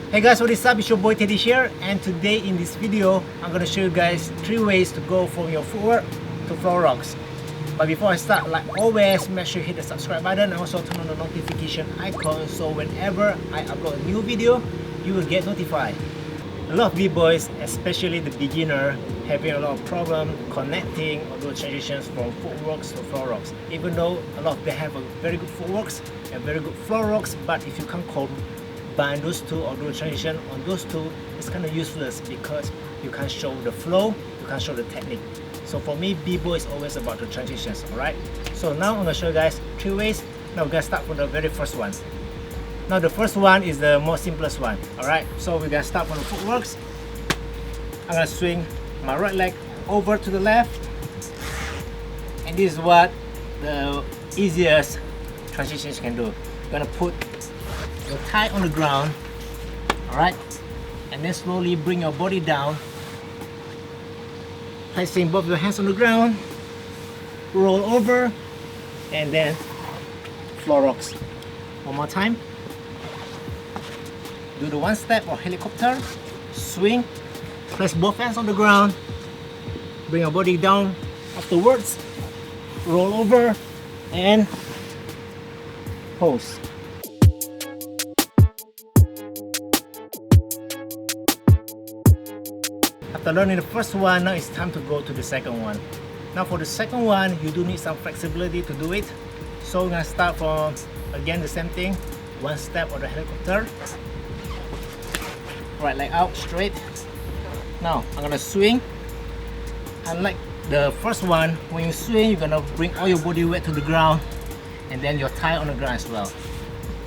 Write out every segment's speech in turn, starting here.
Hey guys, what is up? It's your boy Teddy here, and today in this video I'm going to show you guys 3 ways to go from your footwork to floor rocks. But before I start, like always, make sure you hit the subscribe button and also turn on the notification icon so whenever I upload a new video, you will get notified. A lot of b-boys, especially the beginner, having a lot of problem connecting or doing transitions from footworks to floor rocks. Even though a lot of them have a very good footworks and very good floor rocks, but if you can't combine those two or do a transition on those two, it's kind of useless because you can't show the flow, you can't show the technique. So for me, b-boy is always about the transitions, alright? So now I'm going to show you guys 3 ways. Now we're going to start from the very first one. Now the first one is the most simplest one, alright? So we're going to start from the footworks. I'm going to swing my right leg over to the left, and this is what the easiest transitions you can do. You're going to put your thigh on the ground, alright? And then slowly bring your body down, placing both your hands on the ground, roll over, and then floor rocks. One more time. Do the one step or helicopter, swing, place both hands on the ground, bring your body down afterwards, roll over, and pose. After learning the first one, now it's time to go to the second one. Now for the second one, you do need some flexibility to do it. So we're gonna start from, again, the same thing, one step or the helicopter. Right leg out straight. Now I'm gonna swing. Unlike the first one, when you swing, you're gonna bring all your body weight to the ground and then your thigh on the ground as well.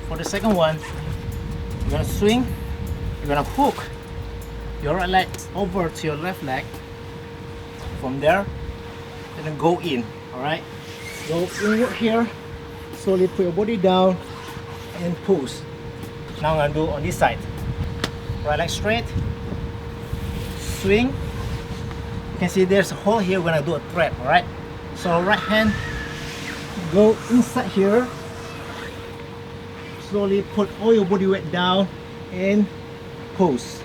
For the second one, you're gonna swing, you're gonna hook your right leg over to your left leg. From there, you're gonna go in, alright? Go inward here, slowly put your body down and push. Now I'm gonna do on this side. Right leg straight, swing. You can see there's a hole here. We're gonna do a thread, alright? So right hand, go inside here, slowly put all your body weight down and pose.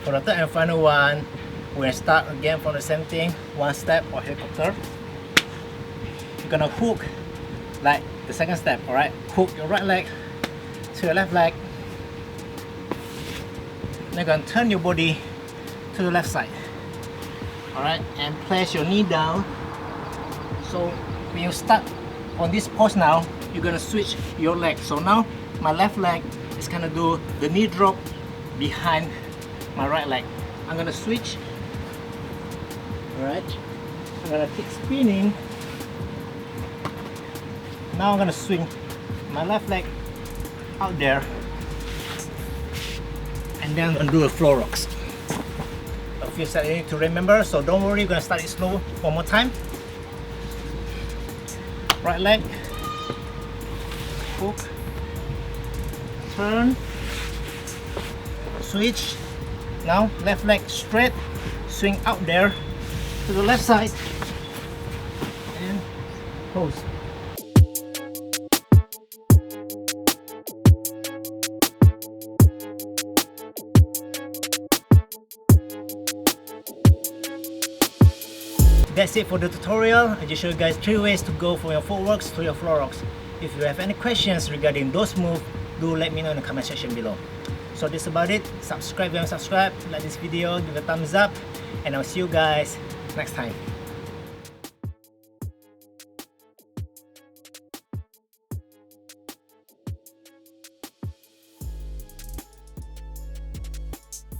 For the third and final one, we're gonna start again from the same thing, one step or helicopter. You're gonna hook like the second step, alright? Hook your right leg to your left leg. Then you're gonna turn your body to the left side, alright? And place your knee down. So when you start on this pose now, you're gonna switch your leg. So now my left leg is gonna do the knee drop behind my right leg. I'm gonna switch, alright? I'm gonna keep spinning. Now I'm gonna swing my left leg out there, and then I'm gonna do a floor rocks. A few steps you need to remember, so don't worry, we're gonna start it slow one more time. Right leg, hook, turn, switch. Now left leg straight, swing out there to the left side, and pose. That's it for the tutorial. I just showed you guys 3 ways to go from your footworks to your floor rocks. If you have any questions regarding those moves, do let me know in the comment section below. So that's about it. Subscribe if you haven't subscribed, like this video, give a thumbs up, and I'll see you guys next time.